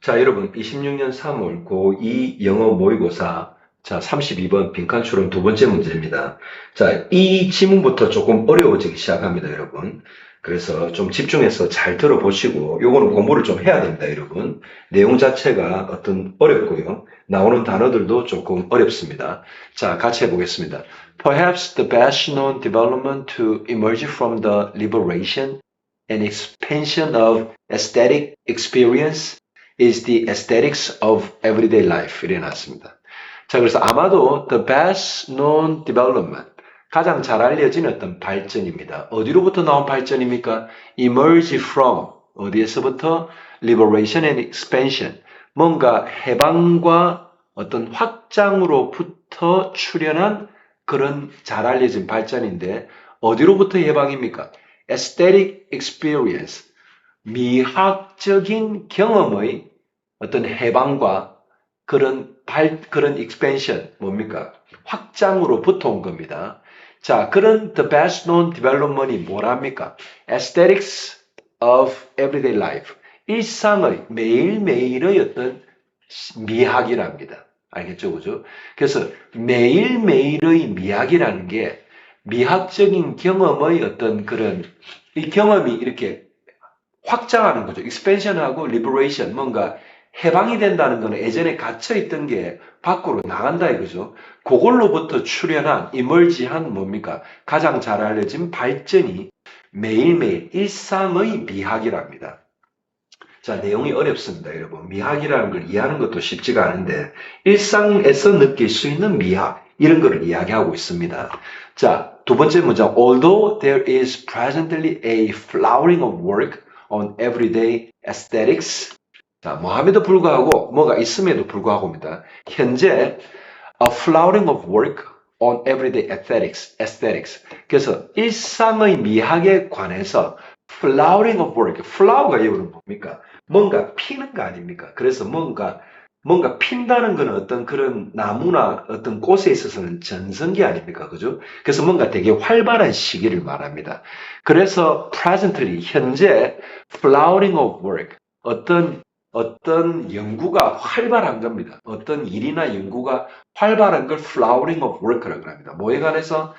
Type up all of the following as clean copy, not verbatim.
자, 여러분, 26년 3월 고2 영어 모의고사, 자, 32번 빈칸 추론 두 번째 문제입니다. 자, 이 지문부터 조금 어려워지기 시작합니다, 여러분. 그래서 좀 집중해서 잘 들어보시고, 요거는 공부를 좀 해야 됩니다, 여러분. 내용 자체가 어떤 어렵고요. 나오는 단어들도 조금 어렵습니다. 자, 같이 해보겠습니다. Perhaps the best known development to emerge from the liberation and expansion of aesthetic experience is the aesthetics of everyday life. 이래 놨습니다. 자, 그래서 아마도 the best known development, 가장 잘 알려진 어떤 발전입니다. 어디로부터 나온 발전입니까? emerge from, 어디에서부터? liberation and expansion, 뭔가 해방과 어떤 확장으로부터 출현한 그런 잘 알려진 발전인데, 어디로부터 해방입니까? aesthetic experience, 미학적인 경험의 어떤 해방과 그런 expansion, 뭡니까? 확장으로부터 온 겁니다. 자, 그런 the best known development이 뭐랍니까? aesthetics of everyday life. 일상의, 매일매일의 어떤 미학이랍니다. 알겠죠? 그죠? 그래서 매일매일의 미학이라는 게 미학적인 경험의 어떤 그런, 이 경험이 이렇게 확장하는 거죠. expansion하고 liberation, 뭔가 해방이 된다는 거는 예전에 갇혀있던 게 밖으로 나간다 이거죠. 그걸로부터 출현한, emerge한 뭡니까? 가장 잘 알려진 발전이 매일매일 일상의 미학이랍니다. 자, 내용이 어렵습니다, 여러분. 미학이라는 걸 이해하는 것도 쉽지가 않은데, 일상에서 느낄 수 있는 미학, 이런 거를 이야기하고 있습니다. 자, 두 번째 문장. Although there is presently a flowering of work on everyday aesthetics. 자, 뭐함에도 불구하고, 뭐가 있음에도 불구하고입니다. 현재, a flowering of work on everyday aesthetics. 그래서 일상의 미학에 관해서 flowering of work, flower가 여러분 뭡니까? 뭔가 피는 거 아닙니까? 그래서 뭔가 핀다는 것은 어떤 그런 나무나 어떤 꽃에 있어서는 전성기 아닙니까? 그죠? 그래서 뭔가 되게 활발한 시기를 말합니다. 그래서 presently, 현재 flowering of work, 어떤 연구가 활발한 겁니다. 어떤 일이나 연구가 활발한 걸 flowering of work라고 합니다. 뭐에 관해서?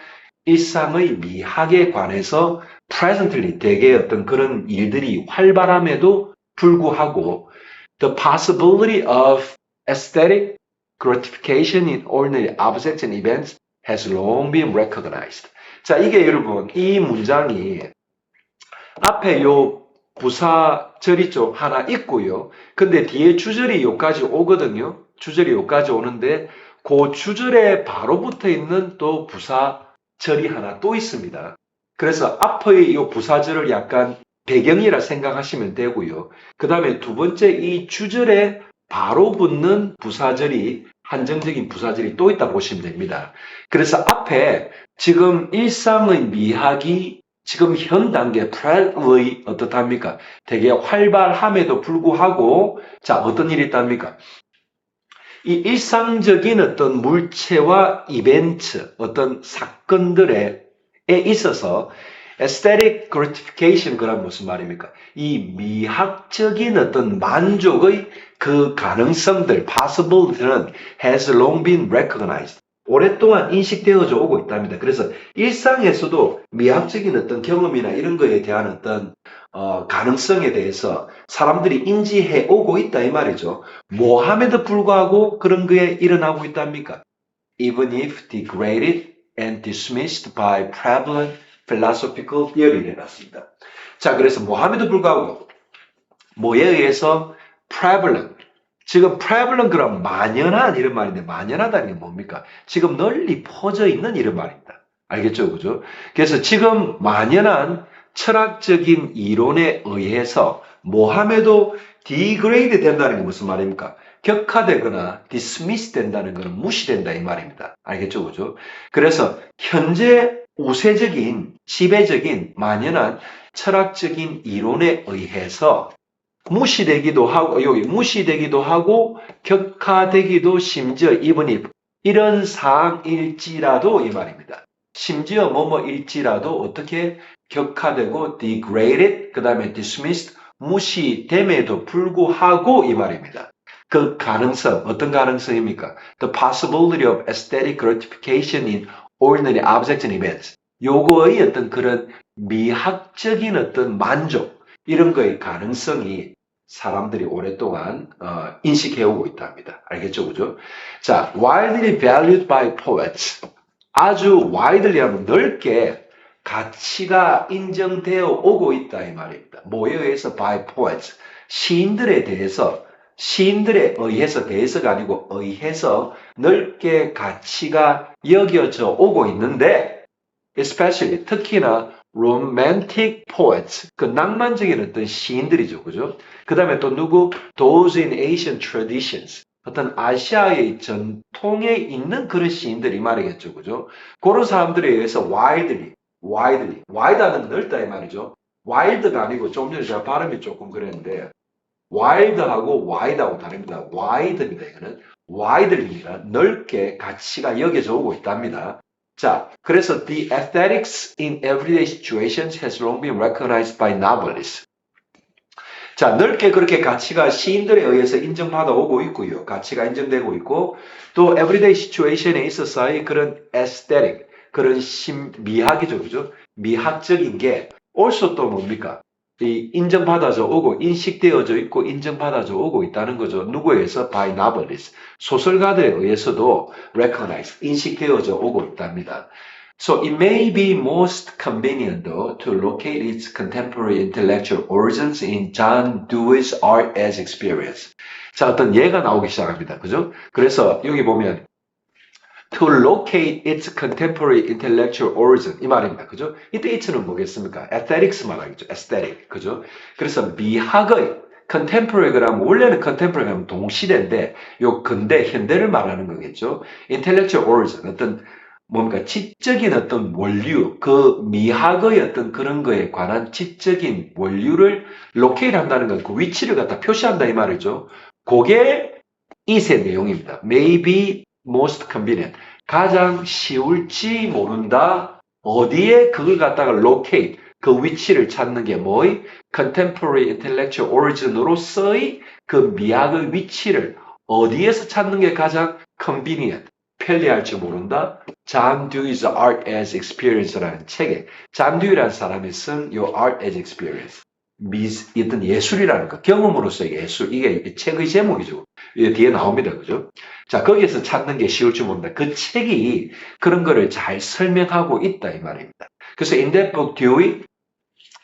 일상의 미학에 관해서 presently 되게 어떤 그런 일들이 활발함에도 불구하고 the possibility of aesthetic gratification in ordinary objects and events has long been recognized. 자, 이게 여러분, 이 문장이 앞에 요 부사절이 좀 하나 있고요. 근데 뒤에 주절이 요까지 오거든요. 주절이 요까지 오는데 그 주절에 바로 붙어 있는 또 부사절이 하나 또 있습니다. 그래서 앞의 요 부사절을 약간 배경이라 생각하시면 되고요. 그 다음에 두 번째 이 주절에 바로 붙는 부사절이 한정적인 부사절이 또 있다 보시면 됩니다. 그래서 앞에 지금 일상의 미학이 지금 현 단계 presently 어떻답니까? 되게 활발함에도 불구하고 자 어떤 일이 있답니까? 이 일상적인 어떤 물체와 이벤트, 어떤 사건들에 있어서 aesthetic gratification 그란 무슨 말입니까? 이 미학적인 어떤 만족의 그 가능성들, possibility는 has long been recognized. 오랫동안 인식되어져 오고 있답니다. 그래서 일상에서도 미학적인 어떤 경험이나 이런 거에 대한 어떤 가능성에 대해서 사람들이 인지해 오고 있다 이 말이죠. 뭐함에도 불구하고 그런 게 일어나고 있답니까? Even if degraded and dismissed by prevalent philosophical theory를 해놨습니다. 자, 그래서 뭐함에도 불구하고 뭐에 의해서 prevalent, 지금 prevalent 그럼 만연한 이런 말인데 만연하다는 게 뭡니까? 지금 널리 퍼져 있는 이런 말입니다. 알겠죠? 그죠? 그래서 지금 만연한 철학적인 이론에 의해서 뭐함에도 degrade 된다는 게 무슨 말입니까? 격화되거나 dismiss 된다는 것은 무시된다 이 말입니다. 알겠죠? 그죠? 그래서 현재 우세적인 지배적인 만연한 철학적인 이론에 의해서 무시되기도 하고 여기 무시되기도 하고 격화되기도 심지어 even 이런 사항일지라도 이 말입니다. 심지어 뭐뭐일지라도 어떻게 격화되고 degraded 그 다음에 dismissed 무시됨에도 불구하고 이 말입니다. 그 가능성, 어떤 가능성입니까? The possibility of aesthetic gratification in ordinary objects and events. 요거의 어떤 그런 미학적인 어떤 만족, 이런 거의 가능성이 사람들이 오랫동안 인식해오고 있답니다. 알겠죠? 그죠? 자, widely valued by poets. 아주 widely 하면 넓게 가치가 인정되어 오고 있다 이 말입니다. 뭐에 의해서 by poets. 시인들에 대해서, 시인들에 의해서, 대해서가 아니고 의해서 넓게 가치가 여겨져 오고 있는데, especially 특히나 romantic poets, 그 낭만적인 어떤 시인들이죠, 그죠? 그 다음에 또 누구? Those in Asian traditions, 어떤 아시아의 전통에 있는 그런 시인들이 말이겠죠, 그죠? 그런 사람들에 의해서 widely, wide하는 넓다 이 말이죠. wild가 아니고 좀 전에 제가 발음이 조금 그랬는데 wild하고 wide하고 다릅니다. wide입니다. 이거는 widely입니다. 넓게 가치가 여겨져 오고 있답니다. 자, 그래서 the aesthetics in everyday situations has long been recognized by novelists. 자, 넓게 그렇게 가치가 시인들에 의해서 인정받아 오고 있고요. 가치가 인정되고 있고, 또 everyday situation에 있어서의 그런 aesthetic, 그런 미학이죠, 그죠? 미학적인 게 also 또 뭡니까? 이 인정받아져 오고, 인식되어져 있고, 인정받아져 오고 있다는 거죠. 누구에 의해서? By novelists. 소설가들에 의해서도 recognize, 인식되어져 오고 있답니다. So it may be most convenient though to locate its contemporary intellectual origins in John Dewey's art as experience. 자, 어떤 예가 나오기 시작합니다. 그죠? 그래서 여기 보면 to locate its contemporary intellectual origin 이 말입니다. 그죠? 이때 it는 뭐겠습니까? aesthetics 말하겠죠. aesthetic. 그죠? 그래서 미학의 contemporary 그러면 원래는 contemporary 하면 동시대인데 요 근대 현대를 말하는 거겠죠. intellectual origin 어떤 뭡니까? 지적인 어떤 원류, 그 미학의 어떤 그런 거에 관한 지적인 원류를 locate 한다는 건 그 위치를 갖다 표시한다 이 말이죠. 그게 이세 내용입니다. may be most convenient. 가장 쉬울지 모른다. 어디에 그걸 갖다가 locate, 그 위치를 찾는 게 뭐의? contemporary intellectual origin으로서의 그 미학의 위치를 어디에서 찾는 게 가장 convenient, 편리할지 모른다. John Dewey's Art as Experience라는 책에 존 듀이라는 사람이 쓴 요 Art as Experience, 어떤 예술이라는 거, 경험으로서의 예술, 이게 책의 제목이죠. 뒤에 나옵니다. 그죠? 자, 거기에서 찾는 게 쉬울지 모른다. 그 책이 그런 거를 잘 설명하고 있다 이 말입니다. 그래서 in that book, Dewey,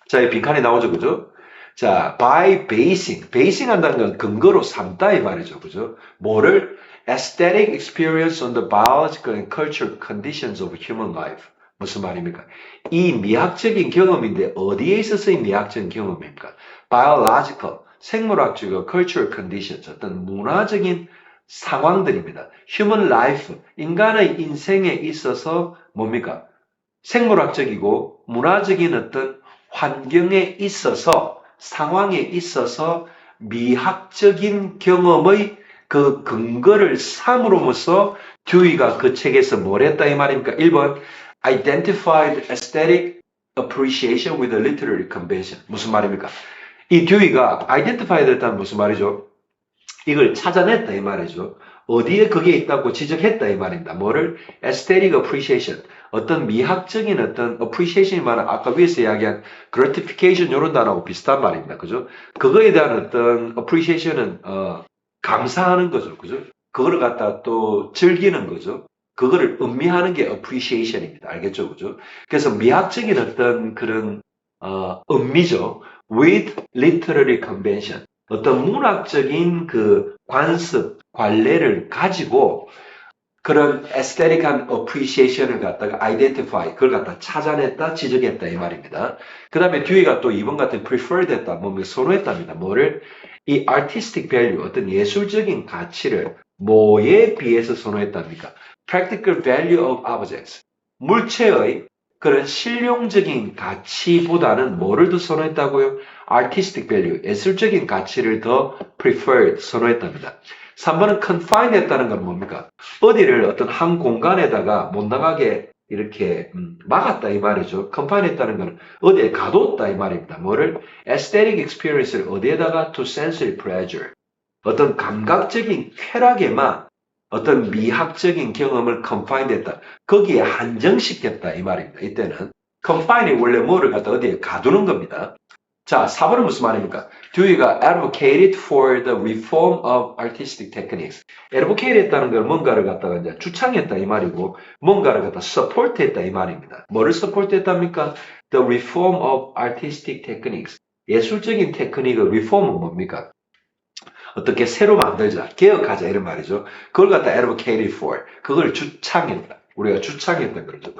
자, 이 빈칸이 나오죠. 그죠? 자, by basing 한다는 건 근거로 삼다 이 말이죠. 그죠? 뭐를? aesthetic experience on the biological and cultural conditions of human life. 무슨 말입니까? 이 미학적인 경험인데 어디에 있어서의 미학적인 경험입니까? biological, 생물학적이고 cultural conditions, 어떤 문화적인 상황들입니다. human life, 인간의 인생에 있어서 뭡니까? 생물학적이고 문화적인 어떤 환경에 있어서, 상황에 있어서 미학적인 경험의 그 근거를 삼으로써 듀이가 그 책에서 뭘 했다 이 말입니까? 1번 identified aesthetic appreciation with a literary convention. 무슨 말입니까? 이 듀이가 identified 했다는 무슨 말이죠? 이걸 찾아냈다 이 말이죠. 어디에 그게 있다고 지적했다 이 말입니다. 뭐를? aesthetic appreciation. 어떤 미학적인 어떤 appreciation이 말은 아까 위에서 이야기한 gratification 이런 단어하고 비슷한 말입니다. 그죠? 그거에 대한 어떤 appreciation은 감사하는 거죠. 그죠? 그거를 갖다 또 즐기는 거죠. 그거를 음미하는 게 appreciation입니다. 알겠죠? 그죠? 그래서 미학적인 어떤 그런 음미죠. with literary convention. 어떤 문학적인 그 관습, 관례를 가지고 그런 aesthetic한 appreciation을 갖다가 identify, 그걸 갖다 찾아냈다, 지적했다 이 말입니다. 그 다음에 듀이가 또 이번 같은 preferred 했다, 뭐 선호했답니다. 뭐를? 이 artistic value, 어떤 예술적인 가치를 뭐에 비해서 선호했답니까? practical value of objects. 물체의 그런 실용적인 가치보다는 뭐를 더 선호했다고요? artistic value, 예술적인 가치를 더 preferred, 선호했답니다. 3번은 confine 했다는 건 뭡니까? 어디를 어떤 한 공간에다가 못 나가게 이렇게 막았다 이 말이죠. confine했다는 건 어디에 가뒀다 이 말입니다. 뭐를? aesthetic experience를 어디에다가 to sensory pleasure. 어떤 감각적인 쾌락에만 어떤 미학적인 경험을 confine됐다. 거기에 한정시켰다 이 말입니다. 이때는 confine이 원래 뭐를 갖다 어디에 가두는 겁니다. 자, 4번은 무슨 말입니까? 듀이가 advocated for the reform of artistic techniques. advocate 했다는 걸 뭔가를 갖다가 이제 주창했다 이 말이고, 뭔가를 갖다 support 했다 이 말입니다. 뭐를 support 했답니까? The reform of artistic techniques. 예술적인 테크닉의 reform은 뭡니까? 어떻게 새로 만들자, 개혁하자 이런 말이죠. 그걸 갖다 advocated for. 그걸 주창했다. 우리가 주창했다 그러죠.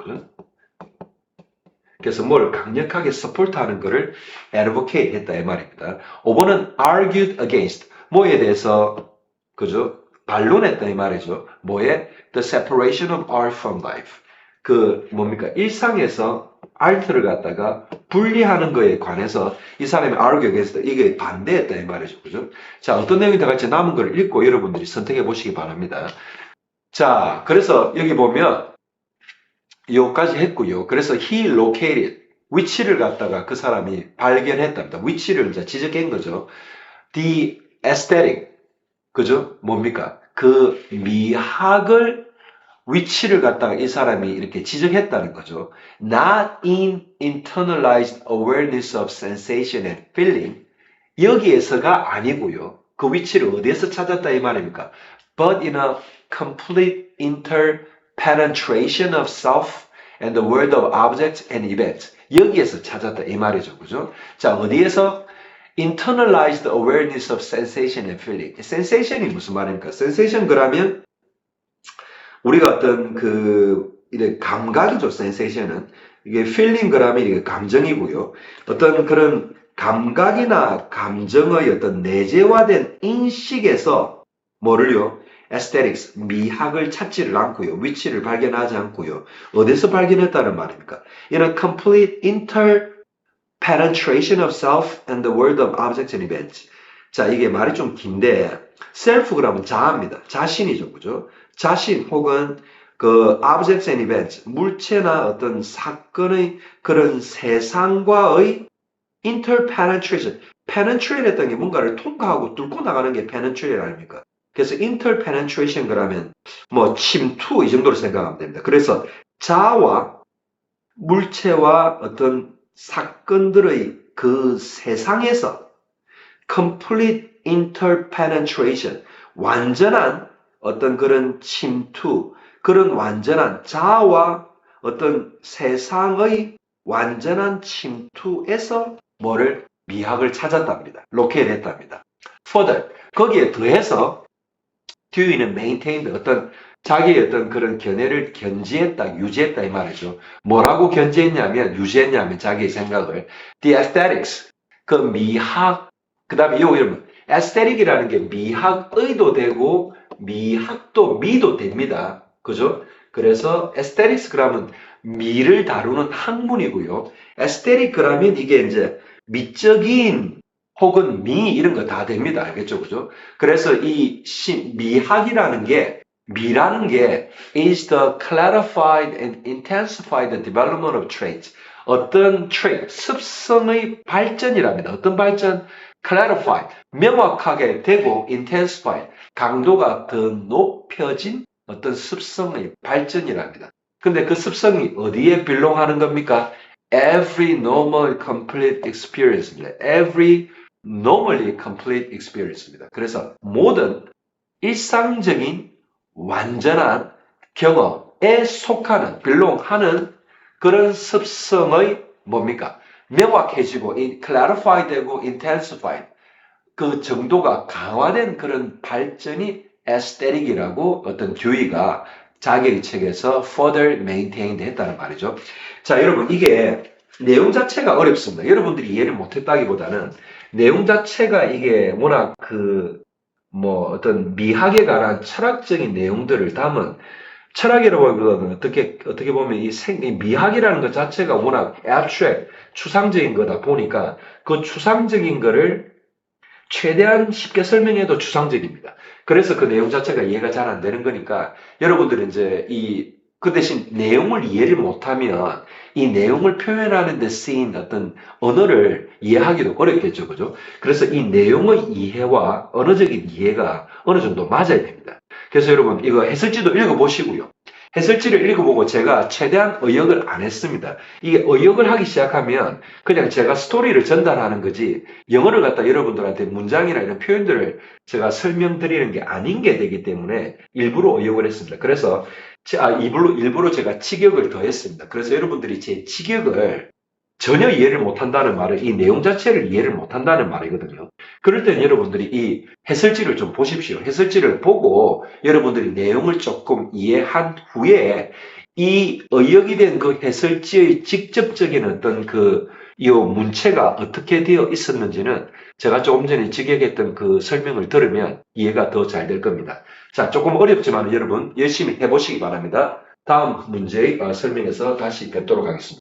그래서 뭘 강력하게 서포트하는 것을 advocate 했다 이 말입니다. 5번은 argued against 뭐에 대해서 그죠? 반론했다 이 말이죠. 뭐에? The separation of art from life. 그 뭡니까? 일상에서 아트를 갖다가 분리하는 거에 관해서 이 사람이 argue against 이게 반대했다 이 말이죠. 그죠? 자, 어떤 내용이 다 같이 남은 걸 읽고 여러분들이 선택해 보시기 바랍니다. 자, 그래서 여기 보면 요까지 했고요. 그래서 he located 위치를 갖다가 그 사람이 발견했답니다. 위치를 이제 지적한 거죠. The aesthetic 그죠? 뭡니까? 그 미학을 위치를 갖다가 이 사람이 이렇게 지적했다는 거죠. Not in internalized awareness of sensation and feeling 여기에서가 아니고요. 그 위치를 어디에서 찾았다 이 말입니까? But in a complete interpenetration of self and the world of objects and events. 여기에서 찾았다 이 말이죠. 그죠? 자, 어디에서? Internalized awareness of sensation and feeling. sensation이 무슨 말입니까? sensation 그러면 우리가 어떤 이게 감각이죠. sensation은. 이게 feeling 그러면 이게 감정이고요. 어떤 그런 감각이나 감정의 어떤 내재화된 인식에서 뭐를요? aesthetics, 미학을 찾지를 않고요. 위치를 발견하지 않고요. 어디서 발견했다는 말입니까? 이런 complete interpenetration of self and the world of objects and events. 자, 이게 말이 좀 긴데 self 그러면 자아입니다. 자신이죠. 그죠? 자신 혹은 그 objects and events, 물체나 어떤 사건의 그런 세상과의 interpenetration, penetrate 했던 게 뭔가를 통과하고 뚫고 나가는 게 penetrate 아닙니까? 그래서 interpenetration 그러면 뭐 침투 이 정도로 생각하면 됩니다. 그래서 자아와 물체와 어떤 사건들의 그 세상에서 complete interpenetration, 완전한 어떤 그런 침투, 그런 완전한 자아와 어떤 세상의 완전한 침투에서 뭐를 미학을 찾았답니다. locate 했답니다. further, 거기에 더해서 듀이는 maintained 어떤 자기의 어떤 그런 견해를 견지했다, 유지했다 이 말이죠. 뭐라고 견지했냐면, 유지했냐면 자기의 생각을 the aesthetics, 그 미학, 그 다음에 이거 이러면 aesthetic이라는 게 미학의도 되고 미학도 미도 됩니다. 그죠? 그래서 aesthetics 그러면 미를 다루는 학문이고요. aesthetic 그러면 이게 이제 미적인 혹은 미 이런 거 다 됩니다. 알겠죠? 그죠? 그래서 이 미학이라는 게 미라는 게 is the clarified and intensified development of traits. 어떤 trait, 습성의 발전이랍니다. 어떤 발전? clarified, 명확하게 되고 intensified, 강도가 더 높여진 어떤 습성의 발전이랍니다. 근데 그 습성이 어디에 belong하는 겁니까? Every normal complete experience입니다. Every normally complete experience입니다. 그래서 모든 일상적인 완전한 경험에 속하는, belong하는 그런 습성의 뭡니까? 명확해지고, clarified 되고, intensified. 그 정도가 강화된 그런 발전이 aesthetic이라고 어떤 듀이가 자기의 책에서 further maintained 했다는 말이죠. 자, 여러분, 이게 내용 자체가 어렵습니다. 여러분들이 이해를 못했다기보다는 내용 자체가 이게 워낙 어떤 미학에 관한 철학적인 내용들을 담은 철학이라고보다는 어떻게 보면 이 미학이라는 것 자체가 워낙 abstract, 추상적인 거다 보니까 그 추상적인 거를 최대한 쉽게 설명해도 추상적입니다. 그래서 그 내용 자체가 이해가 잘 안 되는 거니까 여러분들은 이제 이 그 대신 내용을 이해를 못하면 이 내용을 표현하는 데 쓰인 어떤 언어를 이해하기도 어렵겠죠. 그죠? 그래서 이 내용의 이해와 언어적인 이해가 어느 정도 맞아야 됩니다. 그래서 여러분 이거 해설지도 읽어보시고요. 해설지를 읽어보고 제가 최대한 의역을 안 했습니다. 이게 의역을 하기 시작하면 그냥 제가 스토리를 전달하는 거지 영어를 갖다 여러분들한테 문장이나 이런 표현들을 제가 설명드리는 게 아닌 게 되기 때문에 일부러 의역을 했습니다. 그래서 일부러 제가 직역을 더했습니다. 그래서 여러분들이 제 직역을 전혀 이해를 못한다는 말은 이 내용 자체를 이해를 못한다는 말이거든요. 그럴 때는 여러분들이 이 해설지를 좀 보십시오. 해설지를 보고 여러분들이 내용을 조금 이해한 후에 이 의역이 된 그 해설지의 직접적인 어떤 이 문체가 어떻게 되어 있었는지는 제가 조금 전에 직역했던 그 설명을 들으면 이해가 더 잘 될 겁니다. 자, 조금 어렵지만 여러분 열심히 해보시기 바랍니다. 다음 문제 설명에서 다시 뵙도록 하겠습니다.